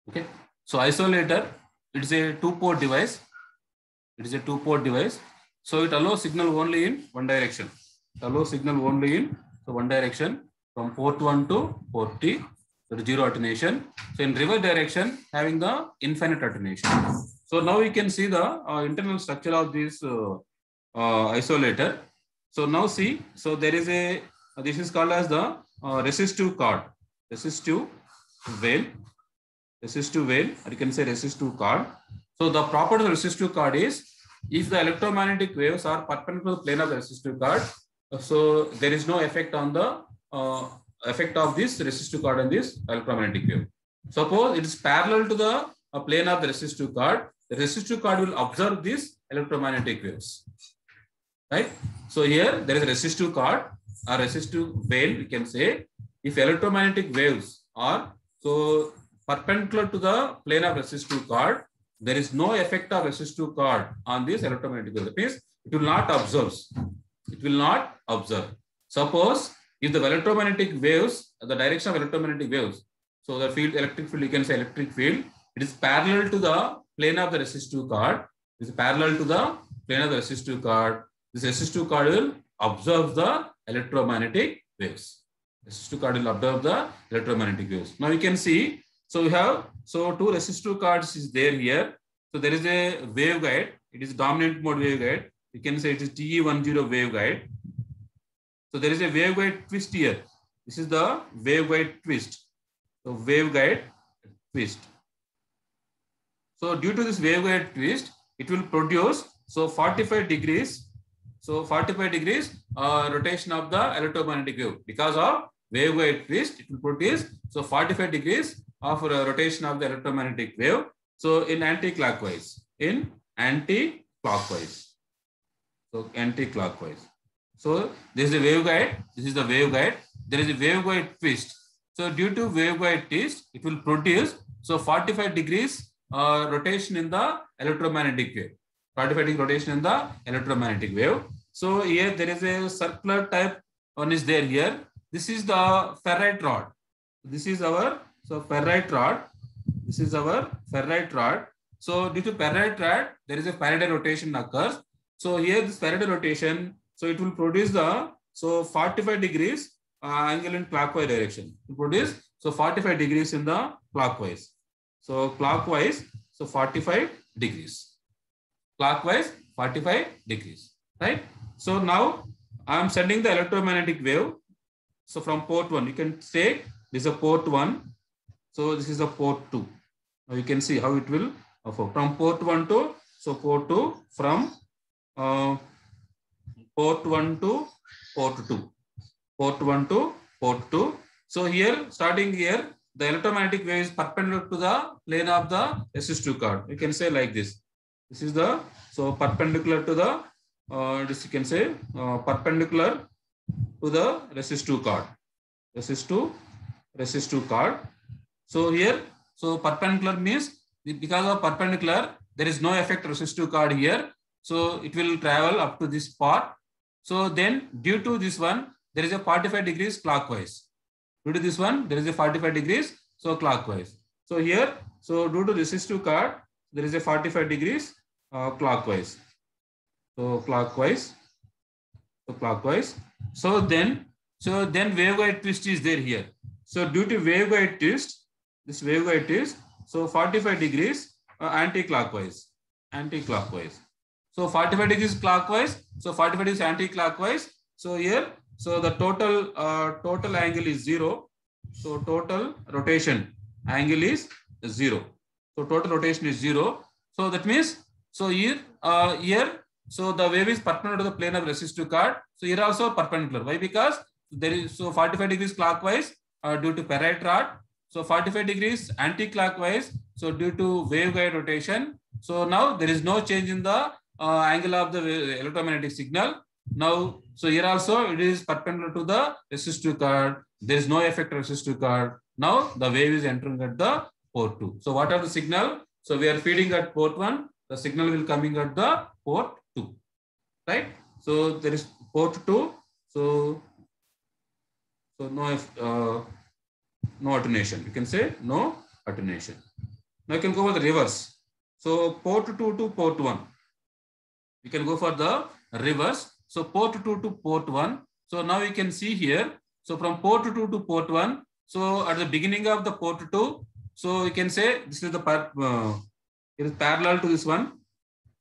Okay. So isolator, it is a two-port device. It is a two-port device. So it allows signal only in one direction. It allows signal only in one direction from port 1 to port T. That is zero attenuation. So in reverse direction, having the infinite attenuation. So now we can see the internal structure of this isolator. So now see, so there is a, this is called as the resistive card, resistive veil, or you can say resistive card. So the property of resistive card is, if the electromagnetic waves are perpendicular to the plane of the resistive card, so there is no effect on the effect of this resistive card on this electromagnetic wave. Suppose it is parallel to the plane of the resistive card, the resistive card will observe these electromagnetic waves, right? So here there is a resistive card or resistive veil, we can say. If electromagnetic waves are so perpendicular to the plane of resistive card, there is no effect of resistive card on this electromagnetic wave. That means it will not observe. It will not observe. Suppose if the electromagnetic waves, the direction of electromagnetic waves, so the field, electric field, you can say electric field, it is parallel to the plane of the resistive card. It is parallel to the plane of the resistive card. This resistive card will observe the electromagnetic waves. Resistive card will observe the electromagnetic waves. Now you can see, so we have, so two resistive cards is there here. So there is a waveguide. It is dominant mode waveguide. You can say it is TE10 waveguide. So there is a waveguide twist here. This is the waveguide twist. So waveguide twist. So due to this waveguide twist, it will produce so 45 degrees. So 45 degrees rotation of the electromagnetic wave. Because of waveguide twist, it will produce so 45 degrees of rotation of the electromagnetic wave. So in anti-clockwise, in anti-clockwise. So anti-clockwise. So this is the waveguide. This is the waveguide. There is a waveguide twist. So due to waveguide twist, it will produce so 45 degrees rotation in the electromagnetic wave. 45 degree rotation in the electromagnetic wave. So here there is a circular type one is there here. This is the ferrite rod. This is our ferrite rod. This is our ferrite rod. So due to ferrite rod, there is a Faraday rotation occurs. So here this Faraday rotation, so it will produce the 45 degrees angle in clockwise direction. It will produce 45 degrees in the clockwise. So clockwise, 45 degrees. Clockwise 45 degrees, right? So now I am sending the electromagnetic wave. So from port 1, you can say this is a port 1. So this is a port 2. Now you can see how it will from port 1 to port 2, from port 1 to port 2. Port 1 to port 2. So here, starting here, the electromagnetic wave is perpendicular to the plane of the resistive card. You can say like this. This is the perpendicular to the this you can say perpendicular to the resistive card. Resistive card. So here, perpendicular means because of perpendicular, there is no effect resistive card here. So it will travel up to this part. So then due to this one, there is a 45 degrees clockwise. Due to this one, there is a 45 degrees clockwise. So here, due to resistive card, there is a 45 degrees clockwise. So clockwise. So then waveguide twist is there here. So due to waveguide twist, this waveguide twist, 45 degrees anti-clockwise. So 45 degrees clockwise. So 45 degrees anti-clockwise. So here, the total angle is 0. So total rotation angle is 0. So total rotation is 0. So that means, here, the wave is perpendicular to the plane of resistive card. So here also perpendicular. Why? Because there is 45 degrees clockwise due to ferrite rod. So 45 degrees anti-clockwise. So due to waveguide rotation. So now there is no change in the angle of the electromagnetic signal. Now, here also it is perpendicular to the resistive card. There is no effect of resistive card. Now the wave is entering at the port 2. So what are the signal? So we are feeding at port 1. The signal will coming at the port 2. Right? So there is port 2. So no attenuation. You can say no attenuation. Now you can go for the reverse. So port 2 to port 1. You can go for the reverse. So port 2 to port 1. So now you can see here. So from port 2 to port 1. So at the beginning of the port 2, so you can say this is the it is parallel to this one.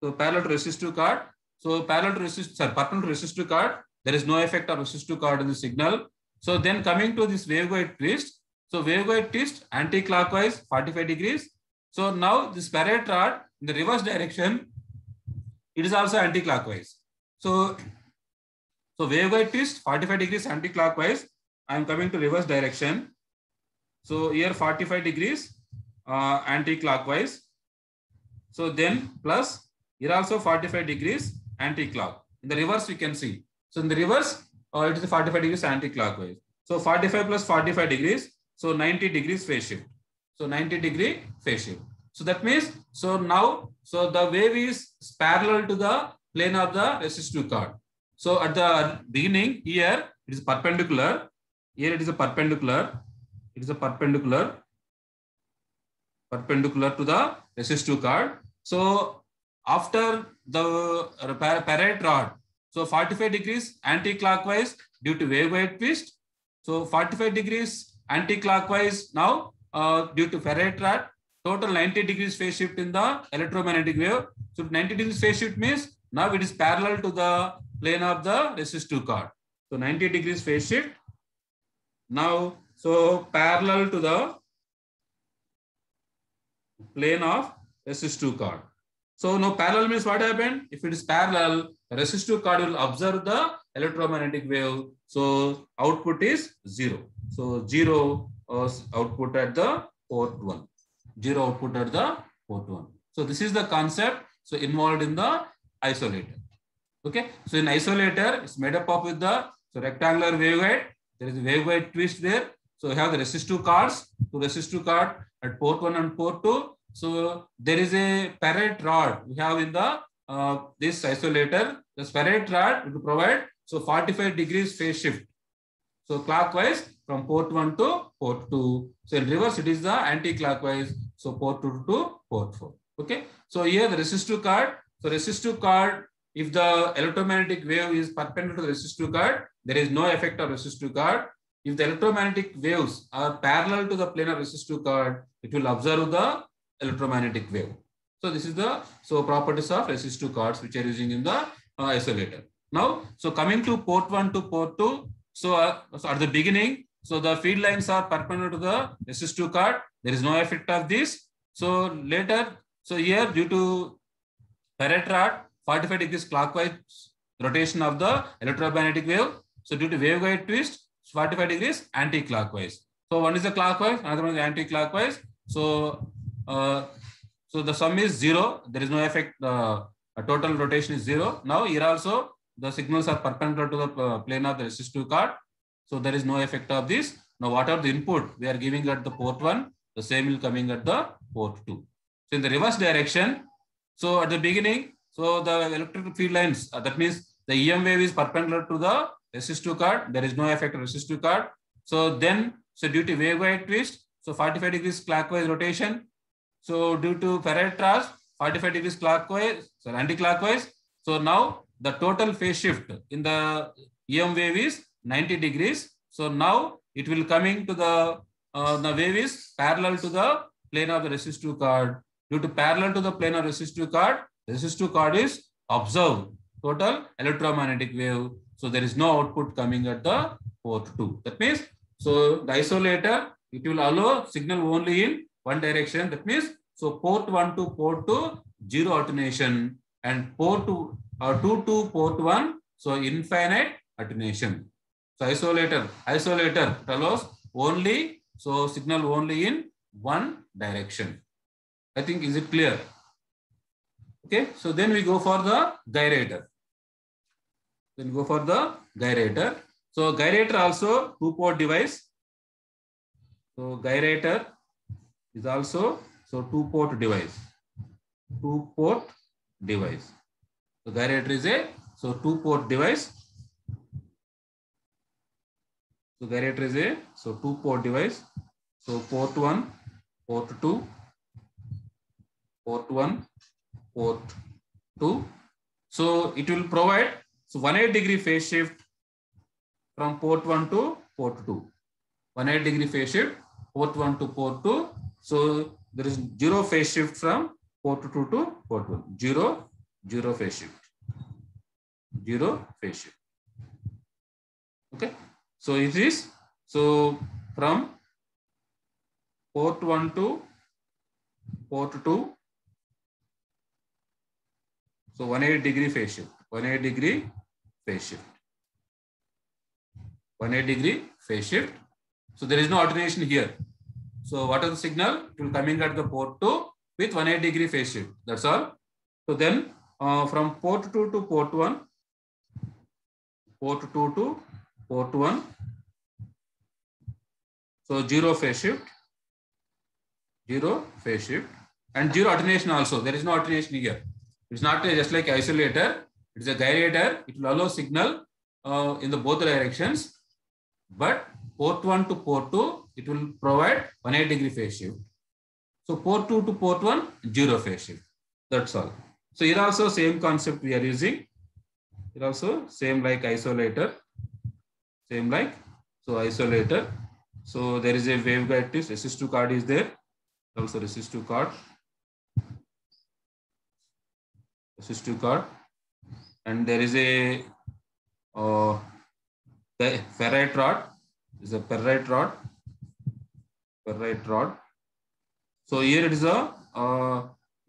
So parallel to resistive card. So parallel to perpendicular to resistive card. There is no effect of resistive card in the signal. So then coming to this waveguide twist. So waveguide twist anti-clockwise 45 degrees. So now this ferrite rod in the reverse direction, it is also anti-clockwise. So waveguide twist 45 degrees anti-clockwise. I am coming to reverse direction. So here 45 degrees anti-clockwise. So then plus here also 45 degrees anti-clock. In the reverse we can see. So in the reverse it is 45 degrees anti-clockwise. So 45 plus 45 degrees. So 90 degrees phase shift. So 90 degree phase shift. So that means, so now, so the wave is parallel to the plane of the resistive card. So at the beginning here, it is perpendicular. Here it is a perpendicular. It is a perpendicular to the resistive card. So after the ferrite rod, so 45 degrees anti-clockwise due to waveguide twist. So 45 degrees anti-clockwise now due to ferrite rod. Total 90 degrees phase shift in the electromagnetic wave. So 90 degrees phase shift means now it is parallel to the plane of the resistive card. So 90 degrees phase shift. Now, so parallel to the plane of resistive card. So now parallel means what happened? If it is parallel, the resistive card will observe the electromagnetic wave. So output is 0. So 0 output at the port 1. 0 output at the port 1. So this is the concept. So involved in the isolator. Okay. So in isolator, it's made up of with the rectangular waveguide. There is a waveguide twist there. So we have the resistive cards, two resistive card at port 1 and port 2. So there is a ferrite rod we have in the this isolator. This ferrite rod will provide 45 degrees phase shift. So clockwise from port 1 to port 2. So in reverse, it is the anti-clockwise. So port 2 to port 4. Okay. So here the resistive card. So resistive card, if the electromagnetic wave is perpendicular to the resistive card, there is no effect of resistive card. If the electromagnetic waves are parallel to the plane of resistive card, it will observe the electromagnetic wave. So this is the properties of resistive cards which are using in the isolator. Now, so coming to port 1 to port 2. So at the beginning, so the field lines are perpendicular to the resistive card. There is no effect of this. So later, so here due to ferrite rod, 45 degrees clockwise rotation of the electromagnetic wave. So due to waveguide twist, 45 degrees anti-clockwise. So one is the clockwise, another one is anti-clockwise. So so the sum is 0. There is no effect. Total rotation is 0. Now here also the signals are perpendicular to the plane of the resistive card. So there is no effect of this. Now whatever the input we are giving at the port 1, the same will coming at the port 2. So in the reverse direction, so at the beginning, so the electric field lines, that means the EM wave is perpendicular to the resistive card. There is no effect of resistive card. So then, so due to waveguide twist, so 45 degrees clockwise rotation. So due to ferrite rod, 45 degrees clockwise, so anti-clockwise. So now the total phase shift in the EM wave is 90 degrees. So now it will coming to the wave is parallel to the plane of the resistive card. Due to parallel to the plane of resistive card is observed total electromagnetic wave. So there is no output coming at the port 2. That means, so the isolator, it will allow signal only in one direction. That means, so port 1 to port 2, 0 attenuation, and port 2 to port 1, so infinite attenuation. So isolator allows only, so signal only in one direction. I think, is it clear? Okay, so then we go for the gyrator. So gyrator also 2-port device. So gyrator is also 2-port device. 2-port device. So gyrator is a 2-port device. So gyrator is a 2-port device. So port 1, port 2. port 1, port 2. So it will provide 180-degree phase shift from port 1 to port 2. 180-degree phase shift, port 1 to port 2. So there is zero phase shift from port 2 to port 1. Zero phase shift. Zero phase shift. Okay. So it is, so from port 1 to port 2. So 180-degree phase shift. 180-degree phase shift. 180-degree phase shift. So there is no alternation here. So what is the signal? It will coming at the port 2 with 180-degree phase shift. That's all. So then from port 2 to port 1, port 2 to port 1. So zero phase shift, and zero alternation also. There is no alternation here. It's not just like isolator. It's a gyrator. It will allow signal in the both directions. But port 1 to port 2, it will provide 180-degree phase shift. So port 2 to port 1, zero phase shift. That's all. So here also same concept we are using. Here also same like isolator. Same like, so isolator. So there is a waveguide twist. Resistive card is there. Also resistive card. Resistive card. And there is a the ferrite rod. Is a ferrite rod. Ferrite rod. So here it is a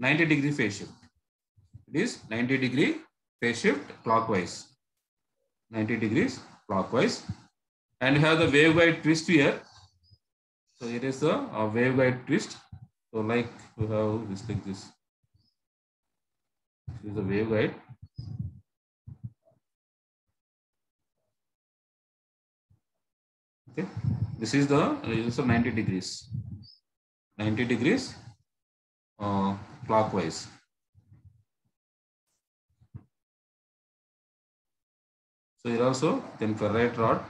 90-degree phase shift. It is 90-degree phase shift clockwise. 90 degrees clockwise. And you have the waveguide twist here. So here is the waveguide twist. So like we have this like this. This is the waveguide. Okay. This is the 90 degrees. 90 degrees clockwise. So here also then ferrite rod.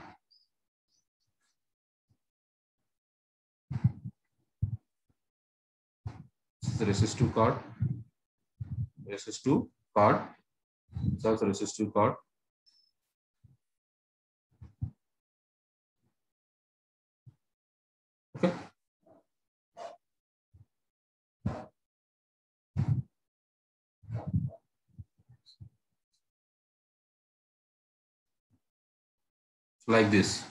This is the resistive card. Resistive card. It's also resistive card. Okay. Like this.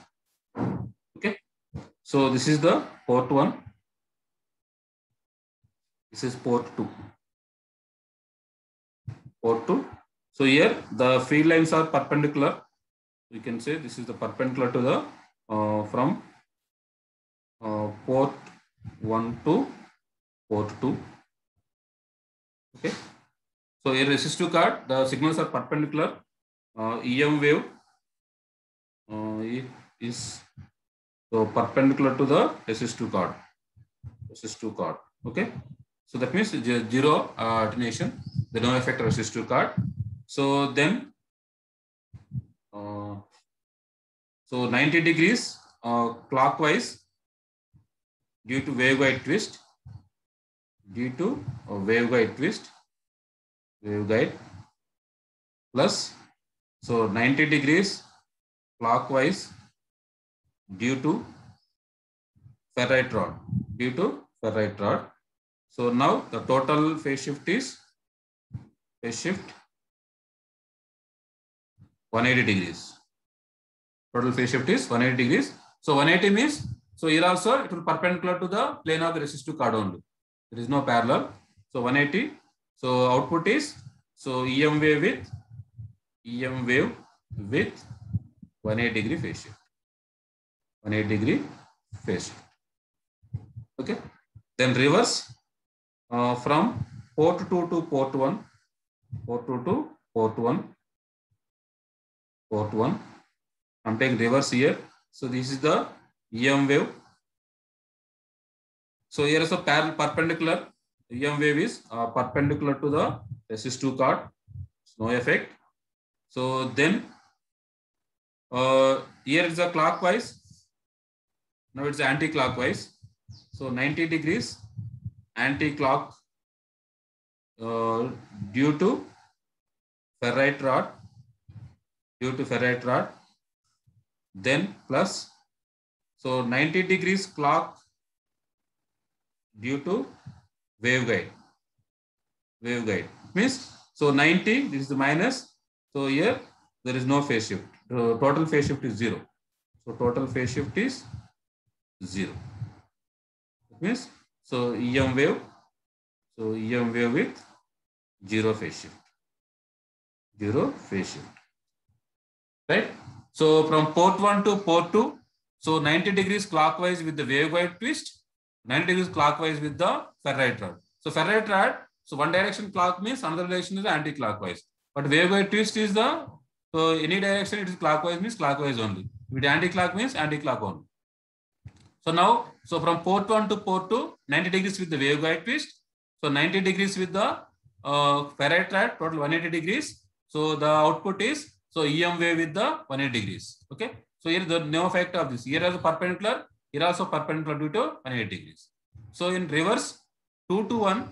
Okay. So this is the port 1. This is port 2. Port 2. So here the field lines are perpendicular. You can say this is the perpendicular to the from port 1 to port 2. Okay. So here resistive card, the signals are perpendicular. EM wave is so perpendicular to the resistive card. Resistive card. Okay. So that means zero attenuation. There no effect resistive card. So then, so 90 degrees clockwise due to waveguide twist. Due to waveguide twist. Waveguide plus, so 90 degrees clockwise due to ferrite rod. Due to ferrite rod. So now the total phase shift is 180 degrees. Total phase shift is 180 degrees. So 180 means, so here also it will perpendicular to the plane of the resistive card only. There is no parallel. So 180. So output is, so EM wave with 180 degree phase shift. 180 degree phase shift. Okay. Then reverse from port 2 to port 1. Port 2 to port 1. Port 1. I'm taking reverse here. So this is the EM wave. So here is a parallel perpendicular. EM wave is perpendicular to the resistive card. No effect. So then here is a clockwise. Now it's anti-clockwise. So 90 degrees anti-clock due to ferrite rod, then plus, so 90 degrees clock due to waveguide means, so 90, this is the minus, so here there is no phase shift. The total phase shift is 0. So total phase shift is 0. That means, so EM wave with 0 phase shift. Right? So from port 1 to port 2, so 90 degrees clockwise with the waveguide twist, 90 degrees clockwise with the ferrite rod. So ferrite rod, so one direction clock means another direction is anti-clockwise. But waveguide twist is the, so any direction it is clockwise means clockwise only. With anti-clock means anti-clock only. So now, so from port 1 to port 2, 90 degrees with the waveguide twist. So 90 degrees with the ferrite rod, total 180 degrees. So the output is, so EM wave with the 180 degrees. Okay. So here the no effect of this. Here also perpendicular, here also perpendicular due to 180 degrees. So in reverse, 2 to 1.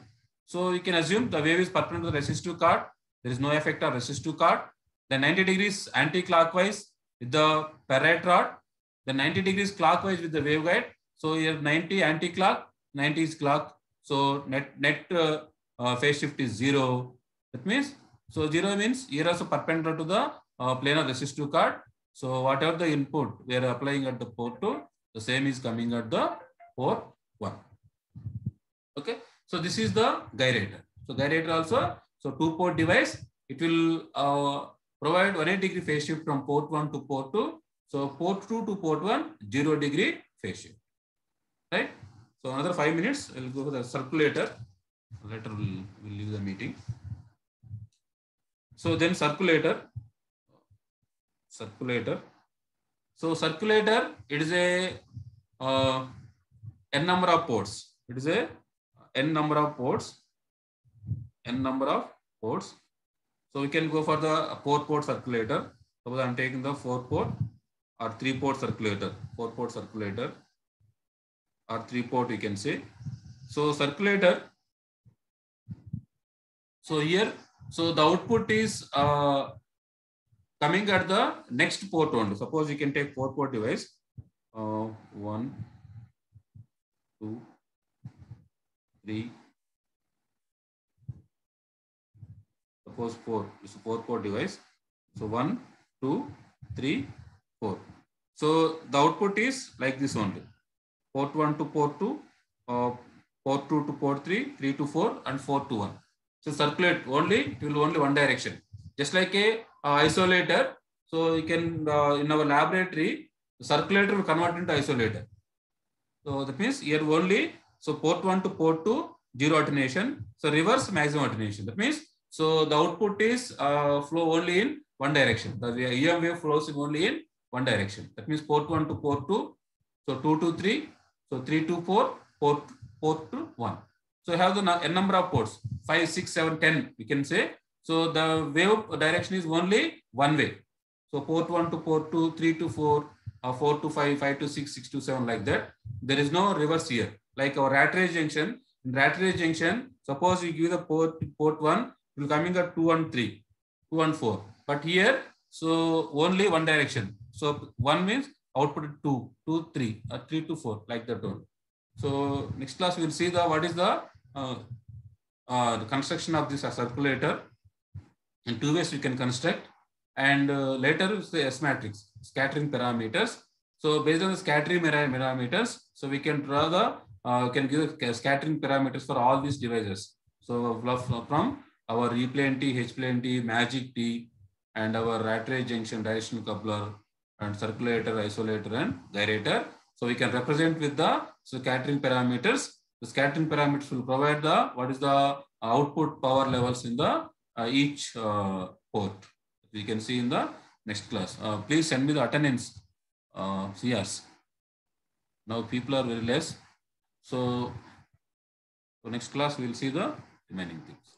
So you can assume the wave is perpendicular to the resistive cord. There is no effect of resistive cord. Then 90 degrees anti-clockwise with the ferrite rod. Then 90 degrees clockwise with the waveguide. So here 90 anti-clock, 90 is clock. So net phase shift is 0. That means, so 0 means here also perpendicular to the planar resistive cord. So whatever the input we are applying at the port 2, the same is coming at the port 1. Okay. So this is the gyrator. So gyrator also, so 2-port device, it will provide 180 degree phase shift from port 1 to port 2. So port 2 to port 1, 0 degree phase shift. Right? So another 5 minutes, we'll go to the circulator. Later we'll leave the meeting. So then circulator. So circulator, it is a n number of ports. It is a n number of ports. So we can go for the 4-port circulator. Suppose I'm taking the 4-port or 3-port circulator. 4-port circulator or 3-port you can say. So circulator. So here, so the output is coming at the next port only. Suppose you can take 4-port device. 1, 2, 3. Suppose 4. It's a 4-port device. So 1, 2, 3, 4. So the output is like this only. Port 1 to port 2, port 2 to port 3, 3 to 4, and 4 to 1. So circulate only, it will only one direction. Just like a isolator. So you can, in our laboratory, the circulator will convert into isolator. So that means here only, so port 1 to port 2, 0 attenuation. So reverse maximum attenuation. That means, so the output is flow only in one direction. The EM wave flows in only in one direction. That means port 1 to port 2, so 2 to 3, so 3 to 4, port to 1. So you have the n number of ports, 5, 6, 7, 10, we can say. So the wave direction is only one way. So port 1 to port 2, 3 to 4, 4 to 5, 5 to 6, 6 to 7, like that. There is no reverse here. Like our rat race junction, in rat race junction, suppose you give the port 1, it will coming at 2 and 3, 2 and 4. But here, so only one direction. So 1 means output 2, 2, 3, 3 to 4, like that only. So next class we will see the what is the construction of this circulator. In 2 ways we can construct, and later is the S matrix, scattering parameters. So based on the scattering parameters, so we can draw the can give the scattering parameters for all these devices. So from our E plane T, H plane T, magic T, and our rat race junction directional coupler, and circulator, isolator, and gyrator. So we can represent with the scattering parameters. The scattering parameters will provide the what is the output power levels in the each port. We can see in the next class. Please send me the attendance CRs. Now people are very less. So next class we will see the remaining things.